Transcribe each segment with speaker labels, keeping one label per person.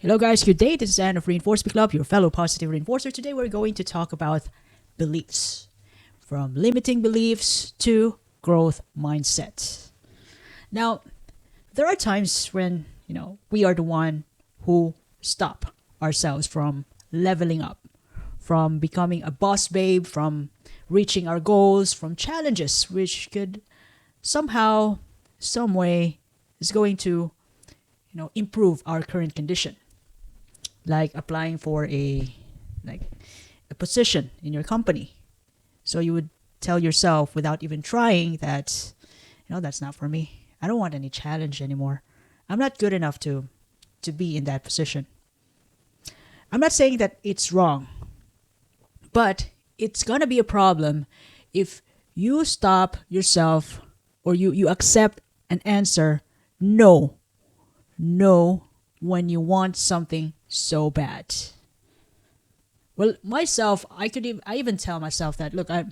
Speaker 1: Hello, guys. Good day. This is Anne of Reinforcement Club, your fellow positive reinforcer. Today, we're going to talk about beliefs, from limiting beliefs to growth mindset. Now, there are times when we are the one who stop ourselves from leveling up, from becoming a boss babe, from reaching our goals, from challenges which could somehow, some way, is going to improve our current condition, like applying for like a position in your company. So you would tell yourself without even trying that that's not for me. I don't want any challenge anymore. I'm not good enough to be in that position. I'm not saying that it's wrong, but it's going to be a problem if you stop yourself, or you accept an answer no, no, when you want something so bad. Well, myself, I even tell myself that, look, I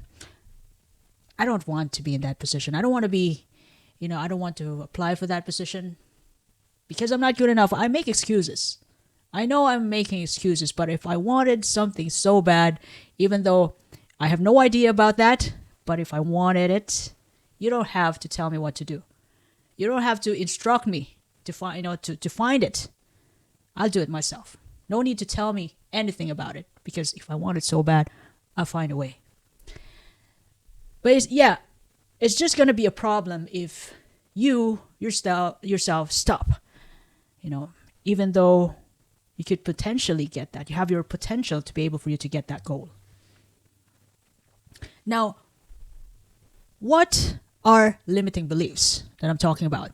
Speaker 1: don't want to be in that position. I don't want to be, I don't want to apply for that position because I'm not good enough. I make excuses. I know I'm making excuses, but if I wanted something so bad, even though I have no idea about that, but if I wanted it, you don't have to tell me what to do. You don't have to instruct me to find, to find it. I'll do it myself. No need to tell me anything about it, because if I want it so bad, I'll find a way. But it's just gonna be a problem if you yourself stop. Even though you could potentially get that, you have your potential to be able for you to get that goal. Now, what are limiting beliefs that I'm talking about?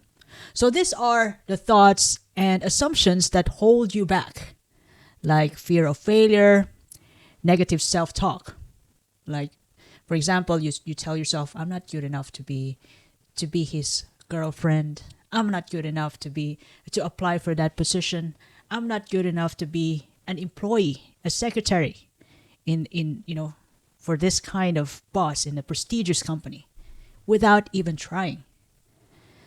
Speaker 1: So these are the thoughts and assumptions that hold you back, like fear of failure, negative self-talk. Like, for example, you tell yourself, I'm not good enough to be his girlfriend. I'm not good enough to apply for that position. I'm not good enough to be an employee, a secretary in for this kind of boss in a prestigious company, without even trying.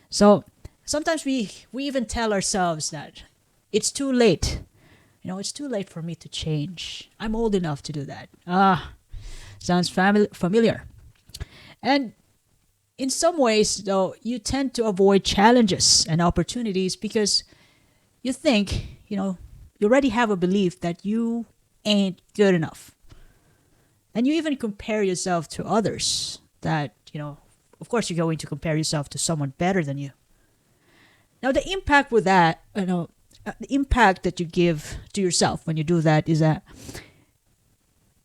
Speaker 1: So sometimes we even tell ourselves that it's too late. It's too late for me to change. I'm old enough to do that. Sounds familiar. And in some ways, though, you tend to avoid challenges and opportunities because you think, you already have a belief that you ain't good enough. And you even compare yourself to others that, of course, you're going to compare yourself to someone better than you. Now, the impact with that, the impact that you give to yourself when you do that is that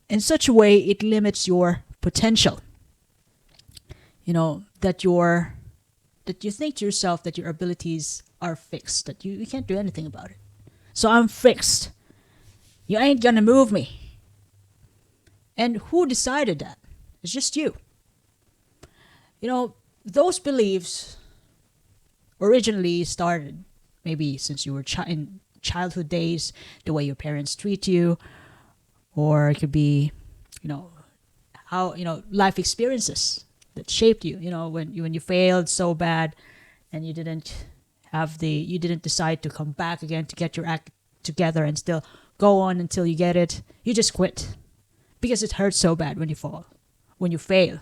Speaker 1: in such a way it limits your potential. That you think to yourself that your abilities are fixed, that you can't do anything about it. So I'm fixed. You ain't gonna move me. And who decided that? It's just you. Those beliefs originally started maybe since you were in childhood days, the way your parents treat you, or it could be, how life experiences that shaped you. When you failed so bad, and you didn't decide to come back again to get your act together and still go on until you get it. You just quit because it hurts so bad when you fall, when you fail.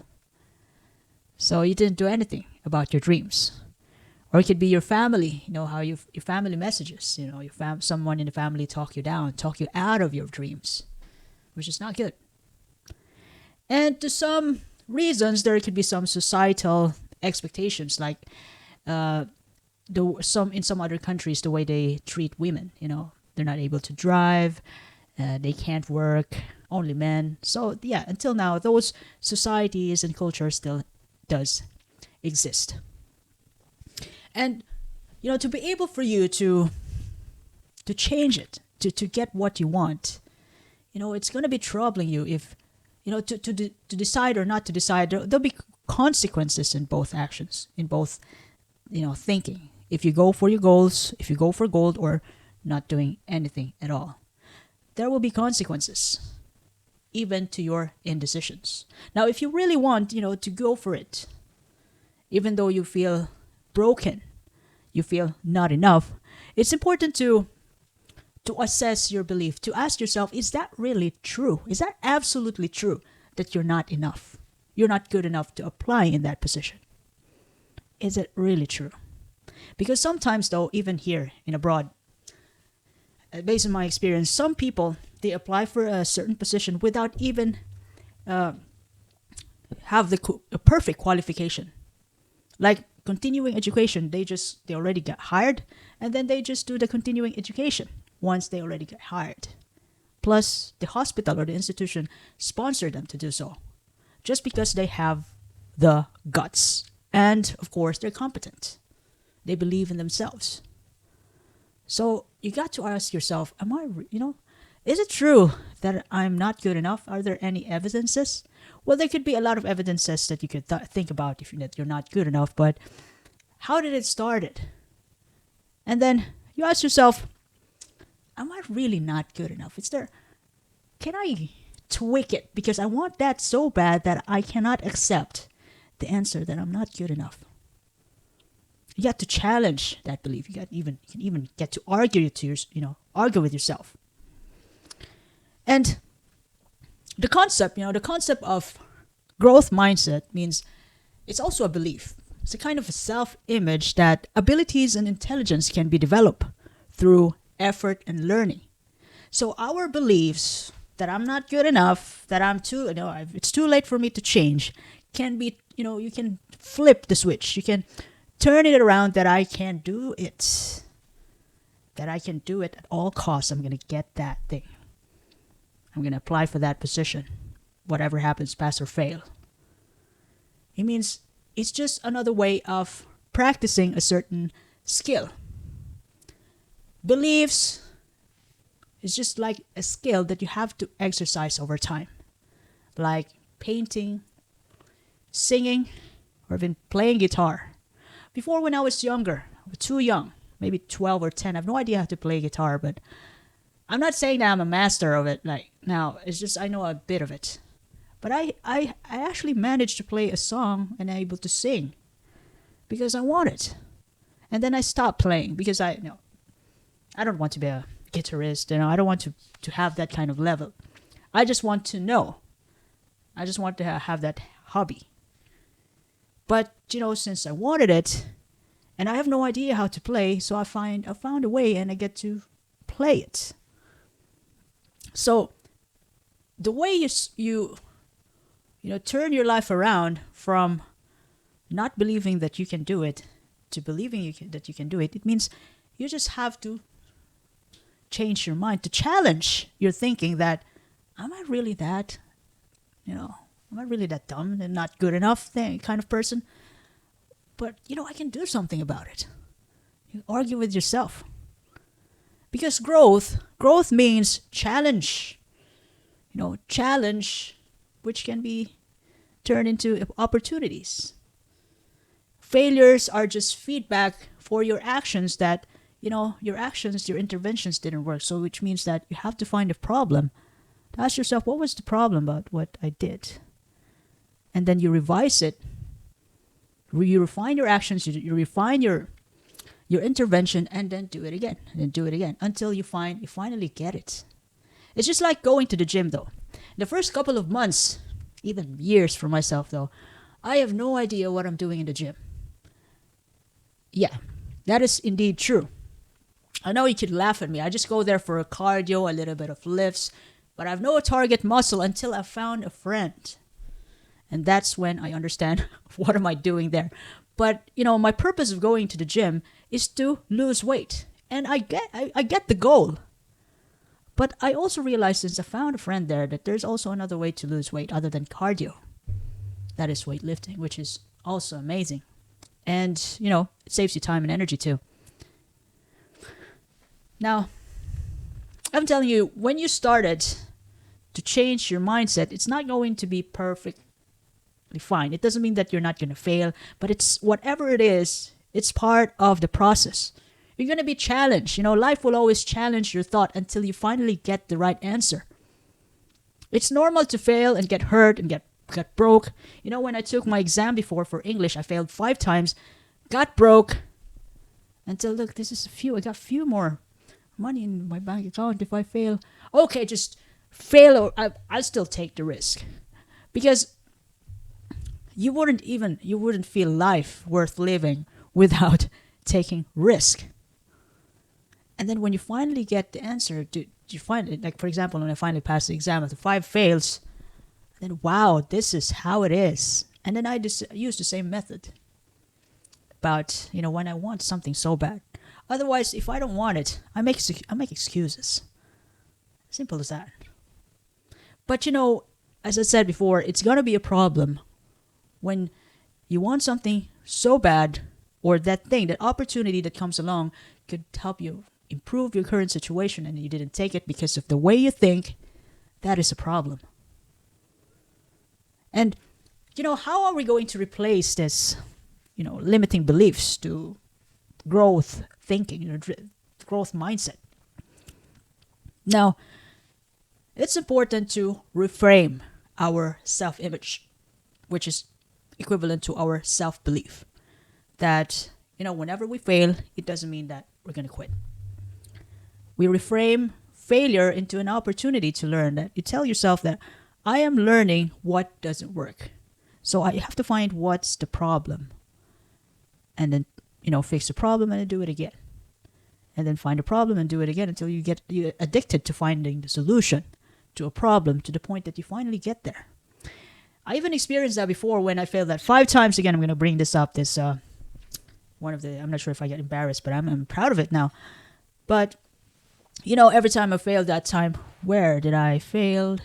Speaker 1: So you didn't do anything about your dreams. Or it could be your family, how your family messages, someone in the family talk you down, talk you out of your dreams, which is not good. And to some reasons, there could be some societal expectations, like in some other countries, the way they treat women. They're not able to drive, they can't work, only men. So until now, those societies and culture still does exist. And to be able for you to change it, to get what you want, it's going to be troubling you if to decide or not to decide. There'll be consequences in both actions, in both thinking. If you go for your goals, if you go for gold, or not doing anything at all, there will be consequences, even to your indecisions. Now, if you really want, to go for it, even though you feel broken, you feel not enough, it's important to to assess your belief, to ask yourself, is that really true? Is that absolutely true that you're not enough? You're not good enough to apply in that position. Is it really true? Because sometimes, though, even here in abroad, based on my experience, some people, they apply for a certain position without even uh, have a perfect qualification. Like continuing education, they already get hired, and then they just do the continuing education once they already get hired. Plus, the hospital or the institution sponsor them to do so, just because they have the guts, and of course, they're competent. They believe in themselves. So you got to ask yourself, is it true that I'm not good enough? Are there any evidences? Well, there could be a lot of evidences that you could think about if you're not good enough, but how did it start? And then you ask yourself, am I really not good enough? Can I tweak it? Because I want that so bad that I cannot accept the answer that I'm not good enough. You got to challenge that belief. You can even get to argue with yourself. And the concept of growth mindset means it's also a belief. It's a kind of a self-image that abilities and intelligence can be developed through effort and learning. So our beliefs that I'm not good enough, that it's too late for me to change, can be, you can flip the switch. You can turn it around that I can do it. That I can do it at all costs. I'm going to get that thing. I'm going to apply for that position. Whatever happens, pass or fail. It means it's just another way of practicing a certain skill. Beliefs is just like a skill that you have to exercise over time. Like painting, singing, or even playing guitar. Before, when I was younger, too young, maybe 12 or 10, I have no idea how to play guitar, but I'm not saying that I'm a master of it. Like now, it's just I know a bit of it. But I actually managed to play a song and able to sing because I wanted. And then I stopped playing because I don't want to be a guitarist. I don't want to have that kind of level. I just want to know. I just want to have that hobby. But since I wanted it, and I have no idea how to play, so I found a way, and I get to play it. So the way you turn your life around from not believing that you can do it to believing that you can do it, it means you just have to change your mind, to challenge your thinking that, am I really that, am I really that dumb and not good enough kind of person? But, I can do something about it. You argue with yourself. Because growth means challenge. Challenge, which can be turned into opportunities. Failures are just feedback for your actions that, your interventions didn't work. So which means that you have to find a problem. To ask yourself, what was the problem about what I did? And then you revise it. You refine your actions, you refine your intervention, and then do it again, and then do it again, until you finally get it. It's just like going to the gym, though. The first couple of months, even years for myself, though, I have no idea what I'm doing in the gym. Yeah, that is indeed true. I know you could laugh at me. I just go there for a cardio, a little bit of lifts, but I have no target muscle until I found a friend. And that's when I understand what am I doing there. But, my purpose of going to the gym is to lose weight. And I get the goal. But I also realized, since I found a friend there, that there's also another way to lose weight other than cardio. That is weightlifting, which is also amazing. And, it saves you time and energy too. Now, I'm telling you, when you started to change your mindset, it's not going to be perfect. Fine. It doesn't mean that you're not going to fail, but it's whatever it is, it's part of the process. You're going to be challenged. Life will always challenge your thought until you finally get the right answer. It's normal to fail and get hurt and get broke. When I took my exam before for English, I failed 5 times, got broke, until look, I got few more money in my bank account if I fail. Okay, just fail, or I'll still take the risk, because you wouldn't feel life worth living without taking risk. And then when you finally get the answer, you find it, like for example, when I finally passed the exam after 5 fails, then wow, this is how it is. And then I just use the same method. But when I want something so bad. Otherwise, if I don't want it, I make excuses. Simple as that. But as I said before, it's gonna be a problem when you want something so bad, or that thing, that opportunity that comes along could help you improve your current situation, and you didn't take it because of the way you think. That is a problem. And how are we going to replace this limiting beliefs to growth thinking, growth mindset? Now, it's important to reframe our self-image, which is equivalent to our self-belief. That, whenever we fail, it doesn't mean that we're going to quit. We reframe failure into an opportunity to learn. That you tell yourself that I am learning what doesn't work. So I have to find what's the problem. And then, fix the problem and then do it again. And then find a problem and do it again until you get addicted to finding the solution to a problem, to the point that you finally get there. I even experienced that before when I failed that 5 times. Again, I'm going to bring this up. This one of the, I'm not sure if I get embarrassed, but I'm proud of it now. But, every time I failed that time, where did I fail?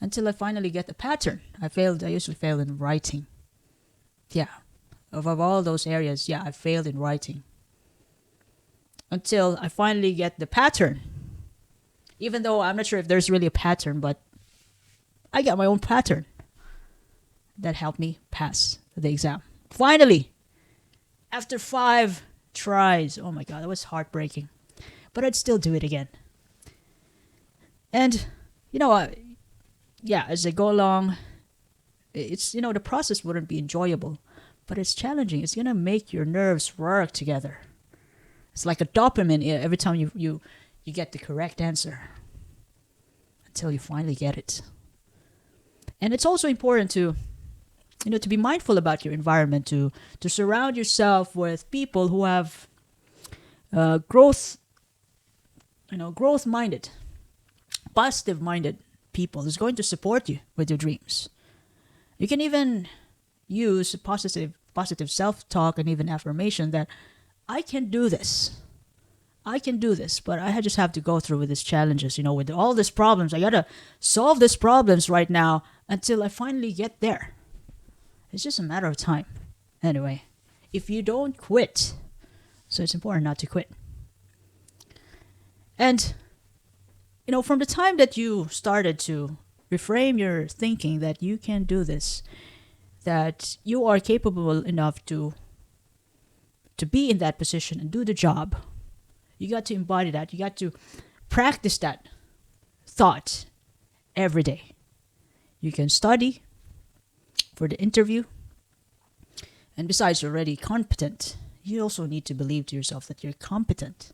Speaker 1: Until I finally get the pattern. I usually fail in writing. Yeah. Of all those areas, I failed in writing. Until I finally get the pattern. Even though I'm not sure if there's really a pattern, but I got my own pattern. That helped me pass the exam. Finally! After 5 tries. Oh my God, that was heartbreaking. But I'd still do it again. And, as I go along, it's, the process wouldn't be enjoyable, but it's challenging. It's going to make your nerves work together. It's like a dopamine every time you get the correct answer, until you finally get it. And it's also important to be mindful about your environment, to surround yourself with people who have growth-minded, positive-minded people who's going to support you with your dreams. You can even use positive self-talk and even affirmation that I can do this. I can do this, but I just have to go through with these challenges, with all these problems. I gotta solve these problems right now until I finally get there. It's just a matter of time. Anyway, if you don't quit, so it's important not to quit. And, from the time that you started to reframe your thinking that you can do this, that you are capable enough to be in that position and do the job, you got to embody that. You got to practice that thought every day. You can study for the interview. And besides, you're already competent. You also need to believe to yourself that you're competent.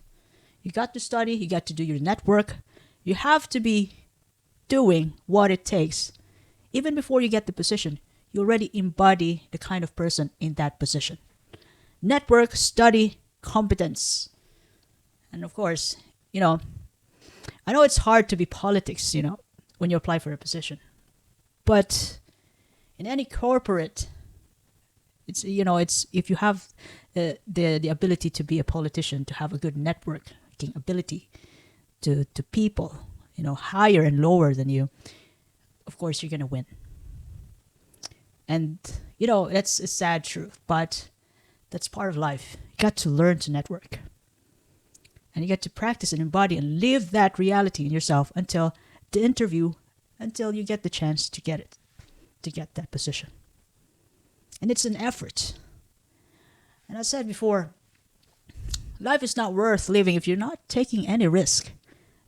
Speaker 1: You got to study. You got to do your network. You have to be doing what it takes. Even before you get the position, you already embody the kind of person in that position. Network, study, competence. And of course, I know it's hard to be politics, when you apply for a position. But in any corporate, it's if you have the ability to be a politician, to have a good networking ability to people, higher and lower than you, of course you're gonna win. And that's a sad truth, but that's part of life. You got to learn to network. And you get to practice and embody and live that reality in yourself until the interview, until you get the chance to get that position. And it's an effort. And I said before, life is not worth living if you're not taking any risk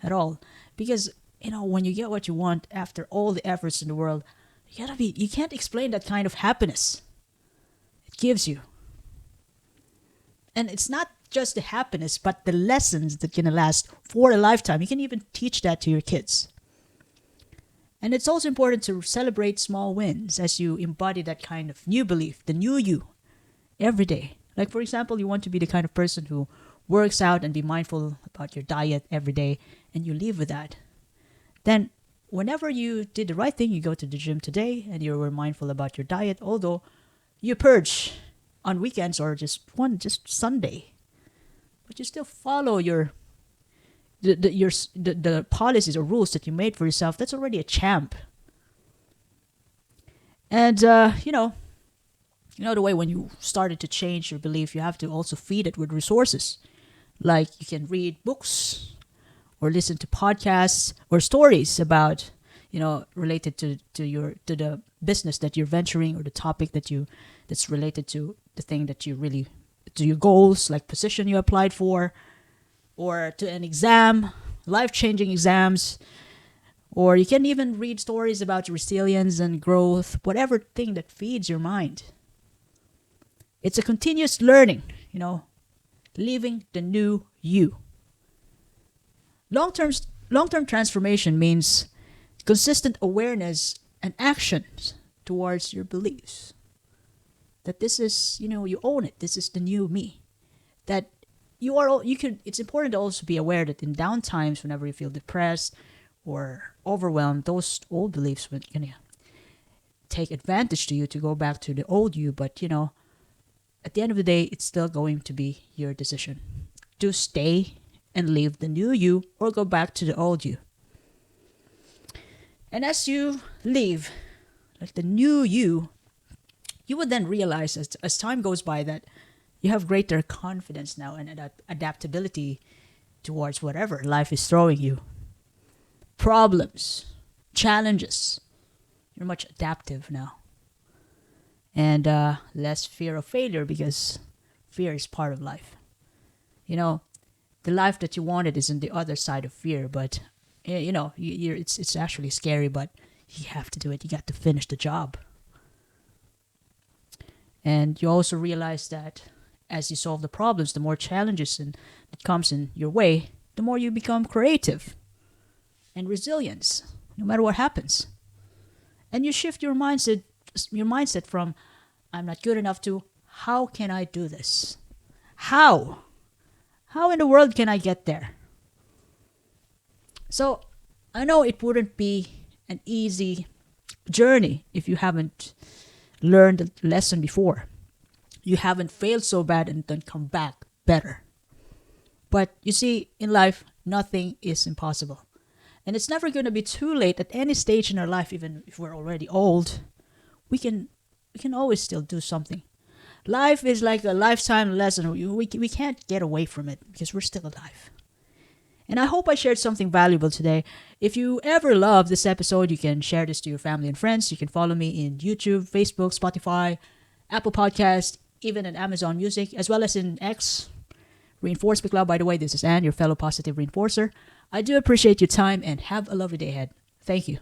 Speaker 1: at all. Because, when you get what you want after all the efforts in the world, you can't explain that kind of happiness it gives you. And it's not just the happiness, but the lessons that gonna last for a lifetime. You can even teach that to your kids. And it's also important to celebrate small wins as you embody that kind of new belief, the new you, every day. Like, for example, you want to be the kind of person who works out and be mindful about your diet every day, and you live with that. Then, whenever you did the right thing, you go to the gym today and you were mindful about your diet, although you purge on weekends or just Sunday, but you still follow the policies or rules that you made for yourself. That's already a champ. And the way when you started to change your belief, you have to also feed it with resources. Like you can read books or listen to podcasts or stories about, related to the business that you're venturing, or the topic that's related to the thing that you really, to your goals, like position you applied for, or to an exam, life-changing exams. Or you can even read stories about resilience and growth, whatever thing that feeds your mind. It's a continuous learning, living the new you. Long-term transformation means consistent awareness and actions towards your beliefs. That this is, you own it. This is the new me. That it's important to also be aware that in down times, whenever you feel depressed or overwhelmed, those old beliefs will take advantage to you to go back to the old you. But, at the end of the day, it's still going to be your decision to stay and live the new you or go back to the old you. And as you live like the new you would then realize as time goes by that you have greater confidence now and adaptability towards whatever life is throwing you. Problems, challenges. You're much adaptive now. And less fear of failure, because fear is part of life. The life that you wanted is on the other side of fear, but it's actually scary, but you have to do it. You got to finish the job. And you also realize that as you solve the problems, the more challenges that comes in your way, the more you become creative and resilience, no matter what happens. And you shift your mindset from I'm not good enough to how can I do this? How in the world can I get there? So I know it wouldn't be an easy journey if you haven't learned the lesson before. You haven't failed so bad and then come back better. But you see, in life, nothing is impossible. And it's never going to be too late at any stage in our life, even if we're already old. We can always still do something. Life is like a lifetime lesson. We can't get away from it because we're still alive. And I hope I shared something valuable today. If you ever love this episode, you can share this to your family and friends. You can follow me in YouTube, Facebook, Spotify, Apple Podcast, even in Amazon Music, as well as in X, Reinforce Me Club. By the way, this is Anne, your fellow positive reinforcer. I do appreciate your time and have a lovely day ahead. Thank you.